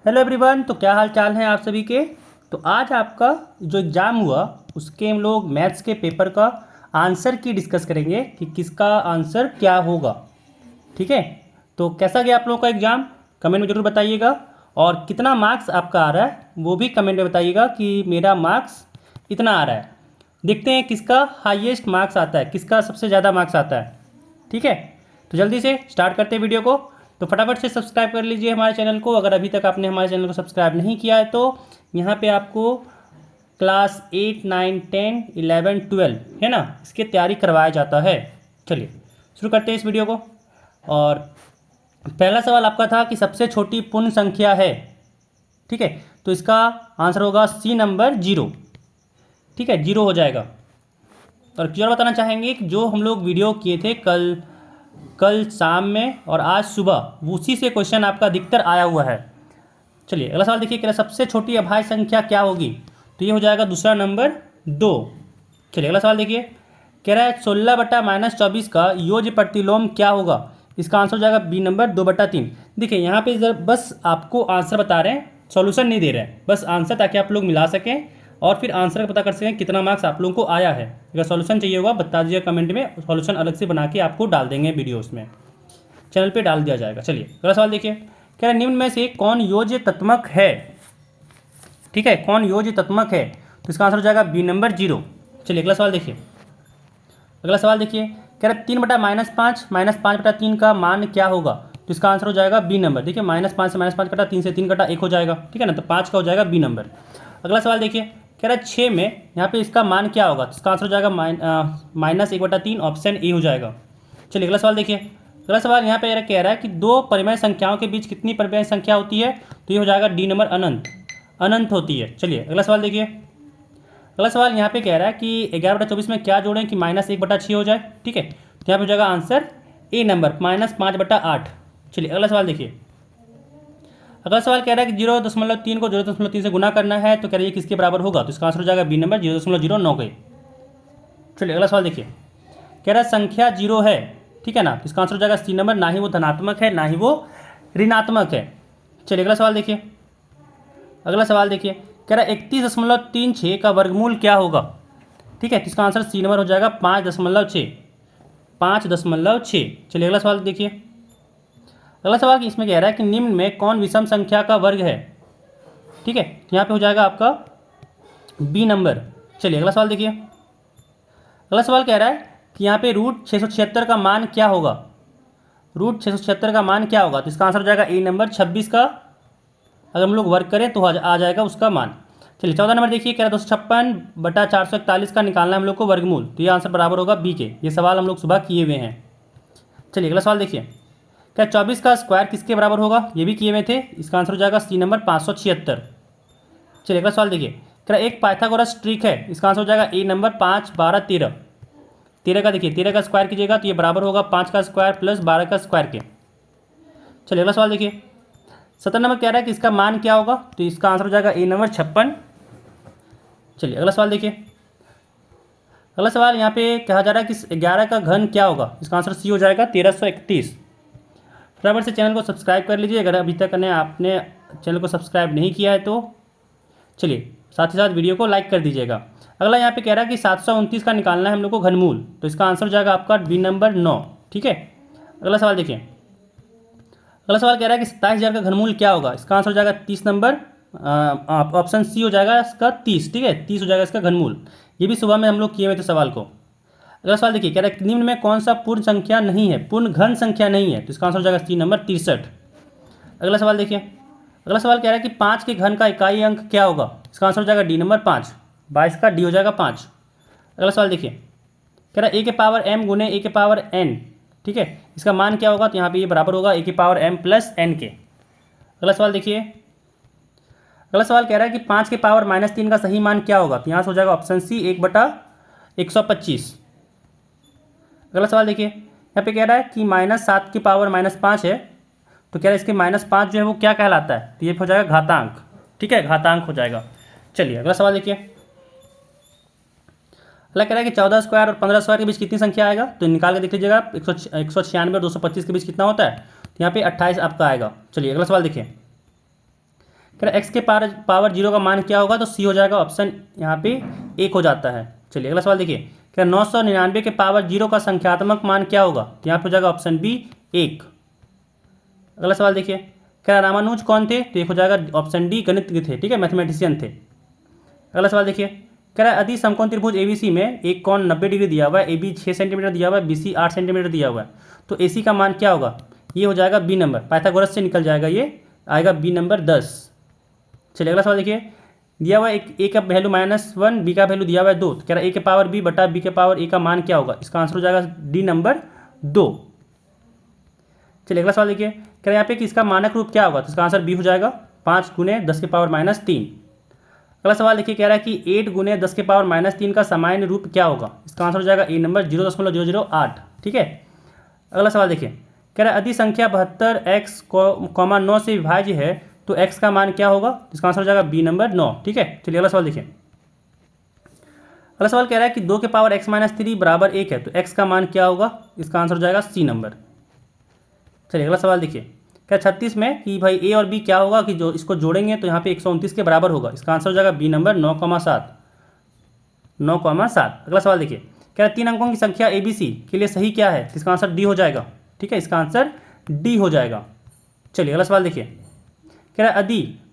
Hello everyone. तो क्या हाल चाल है आप सभी के। तो आज आपका जो एग्ज़ाम हुआ उसके हम लोग मैथ्स के पेपर का आंसर की डिस्कस करेंगे कि किसका आंसर क्या होगा। ठीक है। तो कैसा गया आप लोगों का एग्ज़ाम, कमेंट में ज़रूर बताइएगा। और कितना मार्क्स आपका आ रहा है वो भी कमेंट में बताइएगा कि मेरा मार्क्स इतना आ रहा है। देखते हैं किसका हाईएस्ट मार्क्स आता है, किसका सबसे ज़्यादा मार्क्स आता है। ठीक है। तो जल्दी से स्टार्ट करते हैं वीडियो को। तो फटाफट से सब्सक्राइब कर लीजिए हमारे चैनल को, अगर अभी तक आपने हमारे चैनल को सब्सक्राइब नहीं किया है तो। यहाँ पे आपको क्लास 8, 9, 10, 11, 12 है ना, इसकी तैयारी करवाया जाता है। चलिए शुरू करते हैं इस वीडियो को। और पहला सवाल आपका था कि सबसे छोटी पूर्ण संख्या है। ठीक है। तो इसका आंसर होगा सी नंबर 0। ठीक है, 0 हो जाएगा। और क्लियर बताना चाहेंगे कि जो हम लोग वीडियो किए थे कल कल शाम में और आज सुबह, उसी से क्वेश्चन आपका अधिकतर आया हुआ है। चलिए अगला सवाल देखिए, कह रहा है सबसे छोटी अभाज्य संख्या क्या होगी। तो ये हो जाएगा दूसरा नंबर 2। चलिए अगला सवाल देखिए, कह रहा है 16/-24 का योज्य प्रतिलोम क्या होगा। इसका आंसर हो जाएगा बी नंबर 2/3। देखिए यहाँ पे जब बस आपको आंसर बता रहे हैं, सॉल्यूशन नहीं दे रहे हैं, बस आंसर, ताकि आप लोग मिला सकें और फिर आंसर का पता कर सकें कितना मार्क्स आप लोगों को आया है। अगर सॉल्यूशन चाहिए होगा बता दीजिए कमेंट में, सॉल्यूशन अलग से बना के आपको डाल देंगे वीडियोस में, चैनल पे डाल दिया जाएगा। चलिए अगला सवाल देखिए, कह रहा है निम्न में से कौन योज्य तत्मक है। ठीक है, कौन योज्य तत्मक है। तो इसका आंसर हो जाएगा बी नंबर 0। चलिए अगला सवाल देखिए, अगला सवाल देखिए, कह रहा है 3/-5 -5/3 का मान क्या होगा। तो इसका आंसर हो जाएगा बी नंबर। देखिए -5 से -5 कटा, 3 से 3 कटा, 1 हो जाएगा। ठीक है ना, तो 5 का हो जाएगा बी नंबर। अगला सवाल देखिए, कह रहा है 6 में यहाँ पे इसका मान क्या होगा। तो इसका आंसर हो जाएगा -1/3, ऑप्शन ए हो जाएगा। चलिए अगला सवाल देखिए, अगला सवाल यहाँ पे कह रहा है कि दो परिमेय संख्याओं के बीच कितनी परिमेय संख्या होती है। तो ये हो जाएगा डी नंबर, अनंत, अनंत होती है। चलिए अगला सवाल देखिए, अगला सवाल यहाँ पे कह रहा है कि 11/24 में क्या जोड़ें कि -1/6 हो जाए। ठीक है, तो यहाँ पे हो जाएगा आंसर ए नंबर, -5/8। चलिए अगला सवाल देखिए, अगला सवाल कह रहा है कि 0.3 को 0.3 से गुना करना है, तो कह रही है किसके बराबर होगा। तो इसका आंसर हो जाएगा बी नंबर, 0.09 के। चलिए अगला सवाल देखिए, कह रहा है संख्या 0 है। ठीक है ना, तो इसका आंसर हो जाएगा सी नंबर, ना ही वो धनात्मक है ना ही वो ऋणात्मक है। चलिए अगला सवाल देखिए, अगला सवाल देखिए, कह रहा है 31.36 का वर्गमूल क्या होगा। ठीक है, तो इसका आंसर सी नंबर हो जाएगा 5.6, 5.6। चलिए अगला सवाल देखिए, अगला सवाल कि इसमें कह रहा है कि निम्न में कौन विषम संख्या का वर्ग है। ठीक है, तो यहाँ पे हो जाएगा आपका बी नंबर। चलिए अगला सवाल देखिए, अगला सवाल कह रहा है कि यहाँ पे √676 का मान क्या होगा। √676 का मान क्या होगा। तो इसका आंसर हो जाएगा ए नंबर, 26 का अगर हम लोग वर्क करें तो आ जाएगा उसका मान। चलिए 14 नंबर देखिए, कह रहा है 256/441 का निकालना है हम लोग को वर्गमूल। तो ये आंसर बराबर होगा बी के। ये सवाल हम लोग सुबह किए हुए हैं। चलिए अगला सवाल देखिए, क्या 24 का स्क्वायर किसके बराबर होगा, ये भी किए हुए थे। इसका आंसर हो जाएगा सी नंबर, 576। चलिए अगला सवाल देखिए, कह रहा एक पाइथागोरस ट्रिक है। इसका आंसर हो जाएगा ए नंबर, 5, 12, 13। 13 का देखिए, 13 का स्क्वायर कीजिएगा तो ये बराबर होगा 5 का स्क्वायर प्लस 12 का स्क्वायर के। चलिए अगला सवाल देखिए, 17 नंबर कह रहा है कि इसका मान क्या होगा। तो इसका आंसर हो जाएगा ए नंबर, 56। चलिए अगला सवाल देखिए, अगला सवाल यहाँ पे कहा जा रहा है कि 11 का घन क्या होगा। इसका आंसर सी हो जाएगा 1331। फटाफट से चैनल को सब्सक्राइब कर लीजिए अगर अभी तक आपने चैनल को सब्सक्राइब नहीं किया है तो। चलिए साथ ही साथ वीडियो को लाइक कर दीजिएगा। अगला यहाँ पे कह रहा है कि 729 का निकालना है हम लोग को घनमूल। तो इसका आंसर हो जाएगा आपका बी नंबर, 9। ठीक है, अगला सवाल देखिए, अगला सवाल कह रहा है कि 27,000 का घनमूल क्या होगा। इसका आंसर हो जाएगा 30 नंबर, ऑप्शन सी हो जाएगा इसका 30। ठीक है, 30 हो जाएगा इसका घनमूल। ये भी सुबह में हम लोग किए हुए थे सवाल को। अगला सवाल देखिए, कह रहा है निम्न में कौन सा पूर्ण संख्या नहीं है, पूर्ण घन संख्या नहीं है। तो इसका आंसर हो जाएगा सी नंबर, 63। अगला सवाल देखिए, अगला सवाल कह रहा है कि 5 के घन का इकाई अंक क्या होगा। इसका आंसर हो जाएगा डी नंबर, 5। 22 का डी हो जाएगा 5। अगला सवाल देखिए, कह रहा है ए के पावर m गुने ए के पावर n। ठीक है, इसका मान क्या होगा। तो यहाँ पे ये बराबर होगा ए की पावर m प्लस n के। अगला सवाल देखिए, अगला सवाल कह रहा है कि 5 के पावर -3 का सही मान क्या होगा। तो यहाँ से हो जाएगा ऑप्शन सी, 1/125। अगला सवाल देखिए, यहाँ पे कह रहा है कि -7 की पावर -5 है। तो कह रहा है इसके -5 जो है वो क्या कहलाता है। तो ये हो जाएगा घातांक। ठीक है, घातांक हो जाएगा। चलिए अगला सवाल देखिए, अगला कह रहा है कि 14 स्क्वायर और 15 स्क्वायर के बीच कितनी संख्या आएगा। तो निकाल के देख लीजिएगा, 196 और 225 के बीच कितना होता है। तो यहाँ पे 28 आपका आएगा। चलिए अगला सवाल देखिए, कह रहा एक्स के पावर 0 का मान क्या होगा, तो सी हो जाएगा, ऑप्शन यहाँ पे 1 हो जाता है। चलिए अगला सवाल देखिए, क्या 999 के पावर 0 का संख्यात्मक मान क्या होगा, यहाँ पे हो जाएगा ऑप्शन बी 1। अगला सवाल देखिए, क्या रामानुज कौन थे, तो एक हो जाएगा ऑप्शन डी गणितज्ञ थे, ठीक है, मैथमेटिशियन थे। अगला सवाल देखिए, कह रहा है अति समकोण त्रिभुज एबीसी में एक कोण 90 डिग्री दिया हुआ है, एबी 6 सेंटीमीटर दिया हुआ है, बीसी 8 सेंटीमीटर दिया हुआ है, तो एसी का मान क्या होगा, ये हो जाएगा बी नंबर, पाइथागोरस से निकल जाएगा, ये आएगा बी नंबर 10। चलिए अगला सवाल देखिए, दिया हुआ ए का वैल्यू -1, बी का वैल्यू दिया हुआ है 2, तो कह रहा है ए के पावर बी बटा बी के पावर ए का मान क्या होगा, इसका आंसर हो जाएगा डी नंबर 2। चलिए अगला सवाल देखिए, कह रहा है यहाँ पे कि इसका मानक रूप क्या होगा, तो इसका आंसर बी हो जाएगा 5 गुने 10 के पावर -3। अगला सवाल देखिए, कह रहा है कि 8 गुने 10 के पावर -3 का सामान्य रूप क्या होगा, इसका आंसर हो जाएगा ए नंबर 0.008, ठीक है। अगला सवाल देखिए, कह रहा है अधि संख्या 72x,9 से विभाज्य है, तो x का मान क्या होगा, इसका आंसर हो जाएगा बी नंबर 9, ठीक है। चलिए अगला सवाल देखिए, अगला सवाल कह रहा है कि 2 के पावर x-3 बराबर 1 है, तो x का मान क्या होगा, इसका आंसर हो जाएगा सी नंबर। चलिए अगला सवाल देखिए, क्या 36 में कि भाई ए और बी क्या होगा, कि जो इसको जोड़ेंगे तो यहाँ पे 129 के बराबर होगा, इसका आंसर हो जाएगा बी नंबर 9,7। अगला सवाल देखिए, कह रहा है 3 अंकों की संख्या ABC के लिए सही क्या है, इसका आंसर डी हो जाएगा, ठीक है, इसका आंसर डी हो जाएगा। चलिए अगला सवाल देखिए, कह रहा है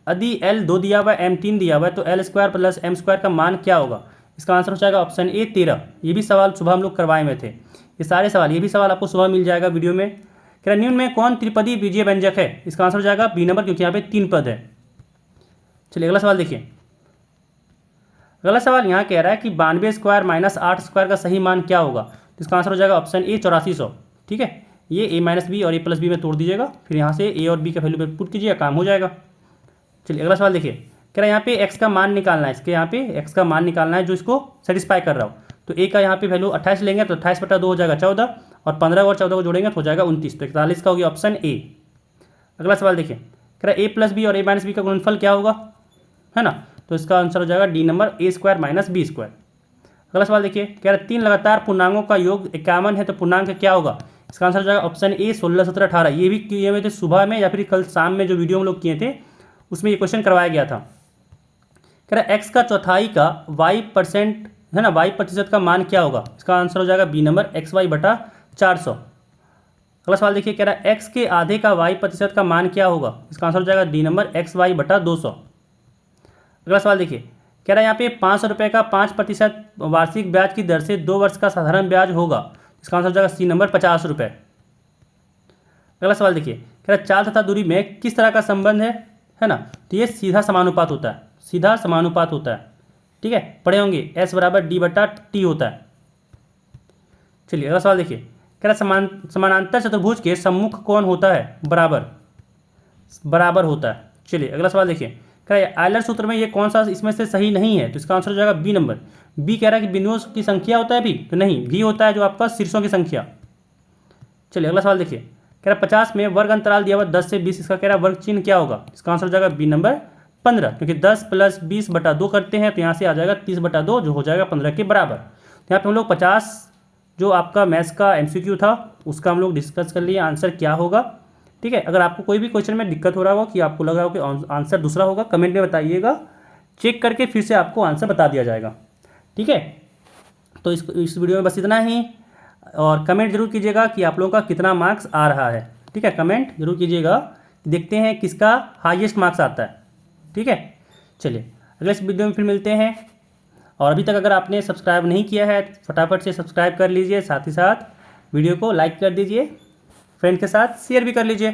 यदि L 2 दिया हुआ है, M 3 दिया हुआ है, तो L² + M² का मान क्या होगा, इसका आंसर हो जाएगा ऑप्शन ए 13। ये भी सवाल सुबह हम लोग करवाए हुए थे, ये सारे सवाल, ये भी सवाल आपको सुबह मिल जाएगा वीडियो में। कह रहा निम्न में कौन त्रिपदी बीजीय व्यंजक है, इसका आंसर हो जाएगा बी नंबर, क्योंकि यहाँ पे 3 पद है। चलिए अगला सवाल देखिए, अगला सवाल यहाँ कह रहा है कि 92² - 8² का सही मान क्या होगा, तो इसका आंसर हो जाएगा ऑप्शन ए 8400, ठीक है। ये a - b और a + b में तोड़ दीजिएगा, फिर यहाँ से a और b के वैल्यू पे पुट कीजिएगा, काम हो जाएगा। चलिए अगला सवाल देखिए, कह रहा है यहाँ पे x का मान निकालना है, इसके यहाँ पे x का मान निकालना है जो इसको सेटिस्फाई कर रहा हो, तो a का यहाँ पे वैल्यू 28 लेंगे, तो 28/2 हो जाएगा 14, और 15 और 14 को जोड़ेंगे तो हो जाएगा 29, तो 41 का हो गया ऑप्शन ए। अगला सवाल देखिए, कह रहा है a + b और a - b का गुणनफल क्या होगा, है ना, तो इसका आंसर हो जाएगा डी नंबर a² - b²। अगला सवाल देखिए, कह रहा है 3 लगातार पूर्णांकों का योग 51 है, तो पूर्णांक क्या होगा, इसका आंसर हो जाएगा ऑप्शन ए 16, 17, 18। ये भी किए हुए थे सुबह में या फिर कल शाम में जो वीडियो हम लोग किए थे उसमें ये क्वेश्चन करवाया गया था। कह रहा है एक्स का चौथाई का y% है ना, y% का मान क्या होगा, इसका आंसर हो जाएगा बी नंबर xy/400। अगला सवाल देखिए, कह रहा है x के आधे का y% का मान क्या होगा, इसका आंसर हो जाएगा डी नंबर xy/200। अगला सवाल देखिए, कह रहा है यहाँ पे 500 रुपये का 5% वार्षिक ब्याज की दर से 2 वर्ष का साधारण ब्याज होगा, इसका आंसर हो जाएगा सी नंबर 50 रुपये। अगला सवाल देखिए, कह रहा है चाल तथा दूरी में किस तरह का संबंध है ना, तो ये सीधा समानुपात होता है, सीधा समानुपात होता है, ठीक है, पढ़े होंगे S = D/T होता है। चलिए अगला सवाल देखिए, कह रहा है समानांतर चतुर्भुज के सम्मुख कौन होता है, बराबर होता है। चलिए अगला सवाल देखिए, कह रहा है आयलर सूत्र में ये कौन सा इसमें से सही नहीं है, तो इसका आंसर हो जाएगा बी नंबर। बी कह रहा है कि बिंदुओं की संख्या होता है भी, तो नहीं, भी होता है जो आपका शीर्षों की संख्या। चलिए अगला सवाल देखिए, कह रहा है 50 में वर्ग अंतराल दिया हुआ 10 से 20, इसका कह रहा है वर्ग चिन्ह क्या होगा, इसका आंसर हो जाएगा बी नंबर 15, क्योंकि 10 + 20/2 करते हैं तो यहाँ से आ जाएगा 30/2 जो हो जाएगा 15 के बराबर। तो यहाँ पे हम लोग 50 जो आपका मैथ्स का MCQ था उसका हम लोग डिस्कस कर लिए, आंसर क्या होगा, ठीक है। अगर आपको कोई भी क्वेश्चन में दिक्कत हो रहा हो कि आपको लग रहा हो कि आंसर दूसरा होगा, कमेंट में बताइएगा, चेक करके फिर से आपको आंसर बता दिया जाएगा, ठीक है। तो इस वीडियो में बस इतना ही, और कमेंट जरूर कीजिएगा कि आप लोगों का कितना मार्क्स आ रहा है, ठीक है, कमेंट जरूर कीजिएगा, देखते हैं किसका हाईएस्ट मार्क्स आता है, ठीक है। चलिए अगले इस वीडियो में फिर मिलते हैं, और अभी तक अगर आपने सब्सक्राइब नहीं किया है फटाफट से सब्सक्राइब कर लीजिए, साथ ही साथ वीडियो को लाइक कर दीजिए, फ्रेंड के साथ शेयर भी कर लीजिए।